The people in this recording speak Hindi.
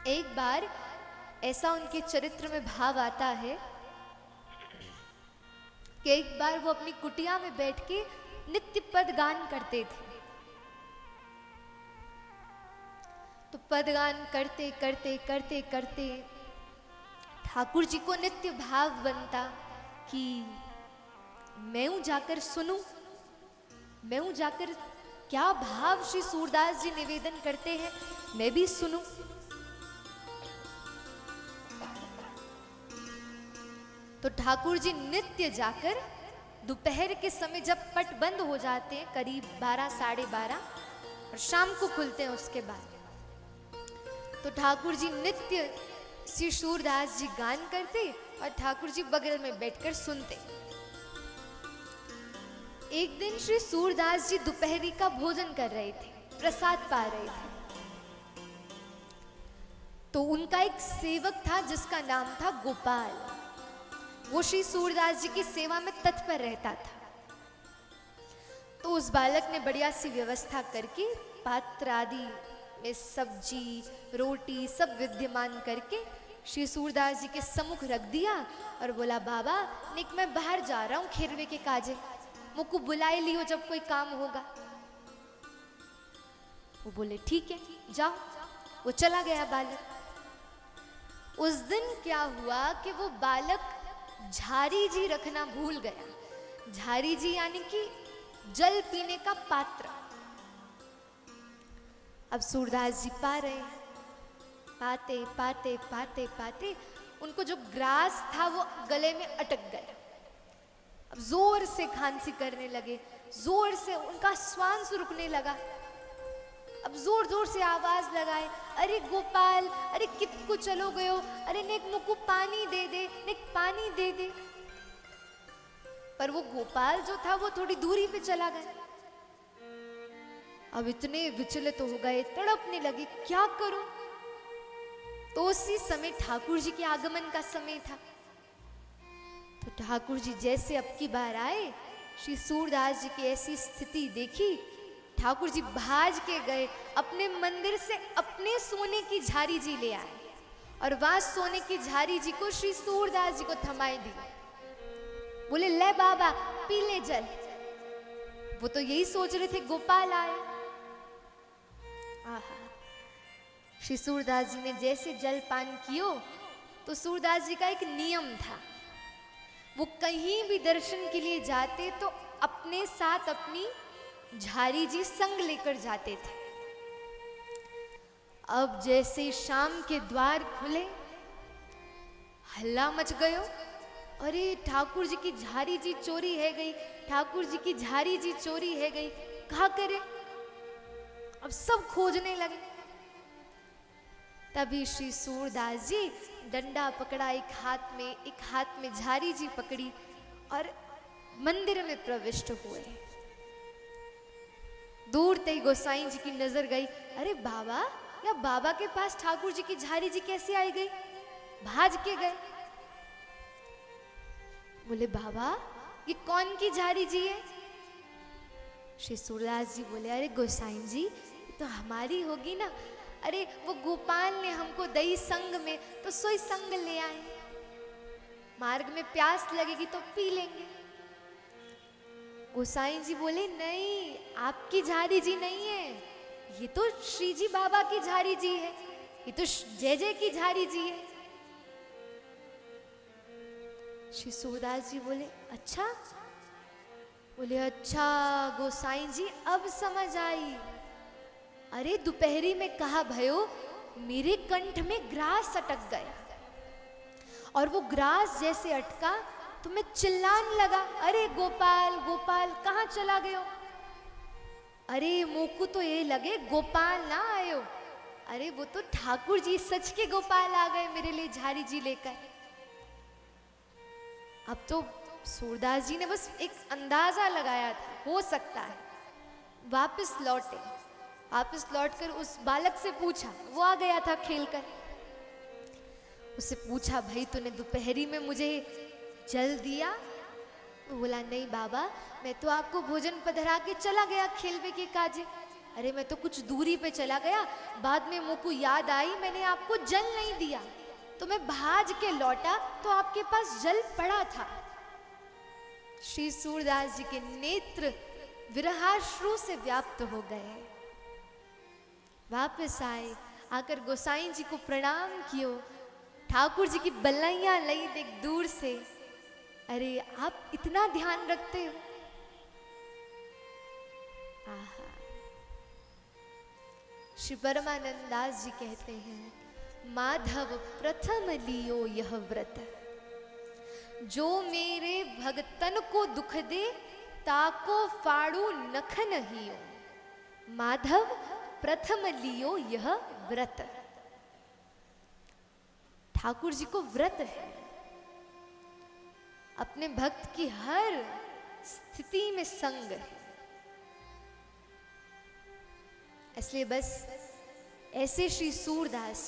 एक बार ऐसा उनके चरित्र में भाव आता है कि एक बार वो अपनी कुटिया में बैठ के नित्य पद गान करते थे। तो पदगान करते करते करते करते ठाकुर जी को नित्य भाव बनता कि मैं हूं जाकर सुनूं, मैं हूं जाकर क्या भाव श्री सूरदास जी निवेदन करते हैं मैं भी सुनूं। तो ठाकुर जी नित्य जाकर दोपहर के समय जब पट बंद हो जाते हैं करीब 12 साढ़े 12 और शाम को खुलते हैं उसके बाद, तो ठाकुर जी नित्य श्री सूरदास जी गान करते और ठाकुर जी बगल में बैठकर सुनते। एक दिन श्री सूरदास जी दोपहरी का भोजन कर रहे थे, प्रसाद पा रहे थे। तो उनका एक सेवक था जिसका नाम था गोपाल। वो श्री सूरदास जी की सेवा में तत्पर रहता था। तो उस बालक ने बढ़िया सी व्यवस्था करके पात्र आदि में सब्जी रोटी सब विद्यमान करके श्री सूरदास जी के सम्मुख रख दिया और बोला, बाबा निक मैं बाहर जा रहा हूं खेरवे के काजे, मुझको बुलाए लियो जब कोई काम होगा। वो बोले ठीक है जाओ। वो चला गया बालक। उस दिन क्या हुआ कि वो बालक झारी जी रखना भूल गया। झारी जी यानी कि जल पीने का पात्र। अब सूरदास जी पा रहे हैं, पाते पाते पाते पाते उनको जो ग्रास था वो गले में अटक गया। अब जोर से खांसी करने लगे, जोर से उनका श्वास रुकने लगा। अब जोर जोर से आवाज लगाए, अरे गोपाल, अरे कितको चलो गयो, अरे नेक मुझको पानी दे दे, नेक पानी दे दे। पर वो गोपाल जो था वो थोड़ी दूरी पे चला गया। अब इतने विचलित हो गए, तड़पने लगे, क्या करूं। तो उसी समय ठाकुर जी के आगमन का समय था। तो ठाकुर जी जैसे अब की बार आए, श्री सूरदास जी की ऐसी स्थिति देखी, ठाकुर जी भाज के गए अपने मंदिर से अपने सोने की झारी जी ले आए और वहां सोने की झारी जी को श्री सूरदास जी को थमाए दी। बोले ले बाबा पी ले जल। वो तो यही सोच रहे थे गोपाल आए। आहा, श्री सूरदास जी ने जैसे जल पान कियो तो सूरदास जी का एक नियम था, वो कहीं भी दर्शन के लिए जाते तो अपने साथ अपनी झारी जी संग लेकर जाते थे। अब जैसे शाम के द्वार खुले, हल्ला मच गयो, अरे ठाकुर जी की झारी जी चोरी है गई, ठाकुर जी की झारी जी चोरी है गई, क्या करे। अब सब खोजने लगे। तभी श्री सूरदास जी डंडा पकड़ा एक हाथ में झारी जी पकड़ी और मंदिर में प्रविष्ट हुए। दूर तक गोसाई जी की नजर गई, अरे बाबा, या बाबा के पास ठाकुर जी की झारी जी कैसे आई गई। भाज के गए, बोले बाबा ये कौन की झारी जी है। श्री सूरदास जी बोले, अरे गोसाई जी ये तो हमारी होगी ना, अरे वो गोपाल ने हमको दई संग में तो सोई संग ले आए, मार्ग में प्यास लगेगी तो पी लेंगे। गोसाई जी बोले, नहीं आपकी झारी जी नहीं है, ये तो श्री जी बाबा की झारी जी है, ये तो जय जय की झारी जी है। श्री सूरदास जी बोले, अच्छा। बोले अच्छा गोसाई जी अब समझ आई। अरे दोपहरी में कहा भयो, मेरे कंठ में ग्रास अटक गया और वो ग्रास जैसे अटका तो मैं चिल्लाने लगा, अरे गोपाल गोपाल कहाँ चला गयो। अरे मोकू तो ये लगे गोपाल ना आयो, अरे वो तो ठाकुर जी सच के गोपाल आ गए मेरे लिए झारी जी लेकर। अब तो सूरदास जी ने बस एक अंदाजा लगाया था, हो सकता है वापस लौटे। वापस लौटकर उस बालक से पूछा, वो आ गया था खेलकर, उससे पूछा, भाई तूने दोपहरी में मुझे जल दिया। तो बोला, नहीं बाबा मैं तो आपको भोजन पधरा के चला गया खेलवे के काजे, अरे मैं तो कुछ दूरी पे चला गया, बाद में मुझ को याद आई मैंने आपको जल नहीं दिया, तो मैं भाज के लौटा तो आपके पास जल पड़ा था। श्री सूरदास जी के नेत्र विरहाश्रु से व्याप्त हो गए। वापस आए, आकर गोसाई जी को प्रणाम कियो। ठाकुर जी की बल्लैया लई देख दूर से, अरे आप इतना ध्यान रखते हो। आहा, श्री परमानंद दास जी कहते हैं, माधव प्रथम लियो यह व्रत, जो मेरे भगतन को दुख दे ताको फाड़ू नख नहीं। माधव प्रथम लियो यह व्रत। ठाकुर जी को व्रत है अपने भक्त की हर स्थिति में संग है। इसलिए बस ऐसे श्री सूरदास